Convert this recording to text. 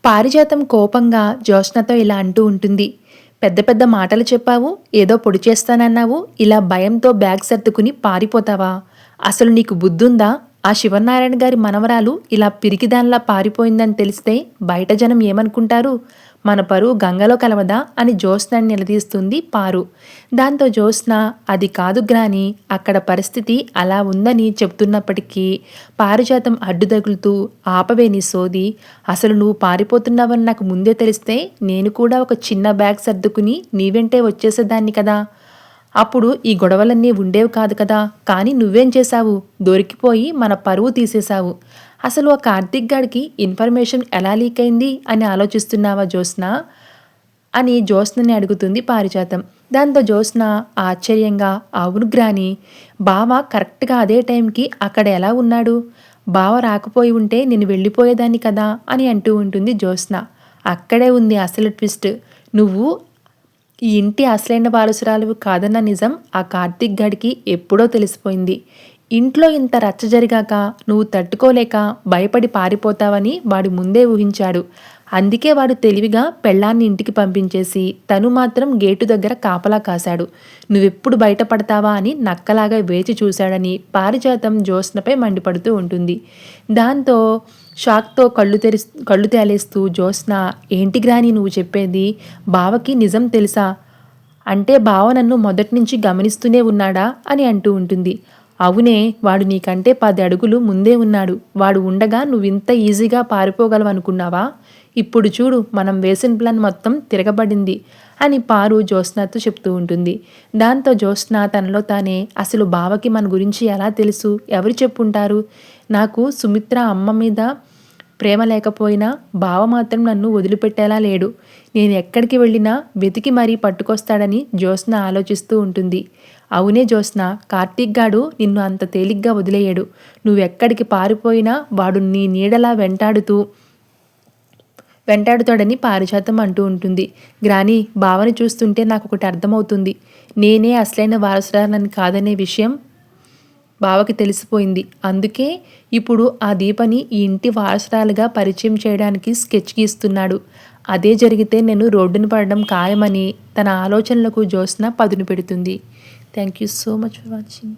పారిజాతం కోపంగా జ్యోత్స్నతో ఇలా అంటూ ఉంటుంది. పెద్ద పెద్ద మాటలు చెప్పావు, ఏదో పొడి చేస్తానన్నావు, ఇలా భయంతో బ్యాగ్ సర్దుకుని పారిపోతావా? అసలు నీకు బుద్ధుందా? ఆ శివనారాయణ గారి మనవరాలు ఇలా పిరికిదానిలా పారిపోయిందని తెలిస్తే బయట జనం ఏమనుకుంటారు? మన పరువు గంగలో కలవదా అని జ్యోత్స్నని నిలదీస్తుంది పారు. దాంతో జ్యోత్స్న అది కాదు గ్రాని, అక్కడ పరిస్థితి అలా ఉందని చెప్తున్నప్పటికీ పారిజాతం అడ్డు తగులుతూ ఆపవే నీ సోది, అసలు నువ్వు పారిపోతున్నావని నాకు ముందే తెలిస్తే నేను కూడా ఒక చిన్న బ్యాగ్ సర్దుకుని నీ వెంటే వచ్చేసేదాన్ని కదా. అప్పుడు ఈ గొడవలన్నీ ఉండేవి కాదు కదా. కానీ నువ్వేం చేశావు? దొరికిపోయి మన పరువు తీసేశావు. అసలు ఆ కార్తీక్ గాడికి ఇన్ఫర్మేషన్ ఎలా లీక్ అయింది అని ఆలోచిస్తున్నావా జ్యోత్స్న అని జ్యోత్స్నని అడుగుతుంది పారిజాతం. దాంతో జ్యోత్స్న ఆశ్చర్యంగా అవును గ్రాని, బావ కరెక్ట్గా అదే టైంకి అక్కడ ఎలా ఉన్నాడు? బావ రాకపోయి ఉంటే నేను వెళ్ళిపోయేదాన్ని కదా అని అంటూ ఉంటుంది జ్యోత్స్న. అక్కడే ఉంది అసలు ట్విస్ట్. నువ్వు ఈ ఇంటి అసలైన వారసురాలు కాదన్న నిజం ఆ కార్తీక్ గడికి ఎప్పుడో తెలిసిపోయింది. ఇంట్లో ఇంత రచ్చ జరిగాక నువ్వు తట్టుకోలేక భయపడి పారిపోతావని వాడు ముందే ఊహించాడు. అందుకే వాడు తెలివిగా పెళ్ళాన్ని ఇంటికి పంపించేసి తను మాత్రం గేటు దగ్గర కాపలా కాశాడు. నువ్వెప్పుడు బయటపడతావా అని నక్కలాగా వేచి చూశాడని పారిజాతం జ్యోత్స్నపై మండిపడుతూ ఉంటుంది. దాంతో షాక్తో కళ్ళు తేలేస్తూ జ్యోత్స్న, ఏంటి గ్రాని నువ్వు చెప్పేది? బావకి నిజం తెలుసా? అంటే బావ నన్ను మొదటి నుంచి గమనిస్తూనే ఉన్నాడా అని అంటూ ఉంటుంది. అవునే, వాడు నీకంటే 10 అడుగులు ముందే ఉన్నాడు. వాడు ఉండగా నువ్వింత ఈజీగా పారిపోగలవనుకున్నావా? ఇప్పుడు చూడు, మనం వేసిన ప్లాన్ మొత్తం తిరగబడింది అని పారు జ్యోత్స్నతో చెప్తూ ఉంటుంది. దాంతో జ్యోత్స్న తనలో తానే, అసలు బావకి మన గురించి ఎలా తెలుసు? ఎవరు చెప్పుంటారు? నాకు సుమిత్ర అమ్మ మీద ప్రేమ లేకపోయినా బావ మాత్రం నన్ను వదిలిపెట్టేలా లేడు. నేను ఎక్కడికి వెళ్ళినా వెతికి మరీ పట్టుకొస్తాడని జ్యోత్స్న ఆలోచిస్తూ ఉంటుంది. అవునే జ్యోత్స్న, కార్తీక్ గాడు నిన్ను అంత తేలిగ్గా వదిలేయడు. నువ్వెక్కడికి పారిపోయినా వాడు నీ నీడలా వెంటాడుతాడని పారిజాతం అంటూ ఉంటుంది. గ్రాని, బావని చూస్తుంటే నాకు ఒకటి అర్థమవుతుంది. నేనే అసలైన వారసురాలని కాదనే విషయం బావకి తెలిసిపోయింది. అందుకే ఇప్పుడు ఆ దీపని ఈ ఇంటి వారసురాలుగా పరిచయం చేయడానికి స్కెచ్ గీస్తున్నాడు. అదే జరిగితే నేను రోడ్డున పడడం ఖాయమని తన ఆలోచనలకు జ్యోత్స్న పదును పెడుతుంది. Thank you so much for watching.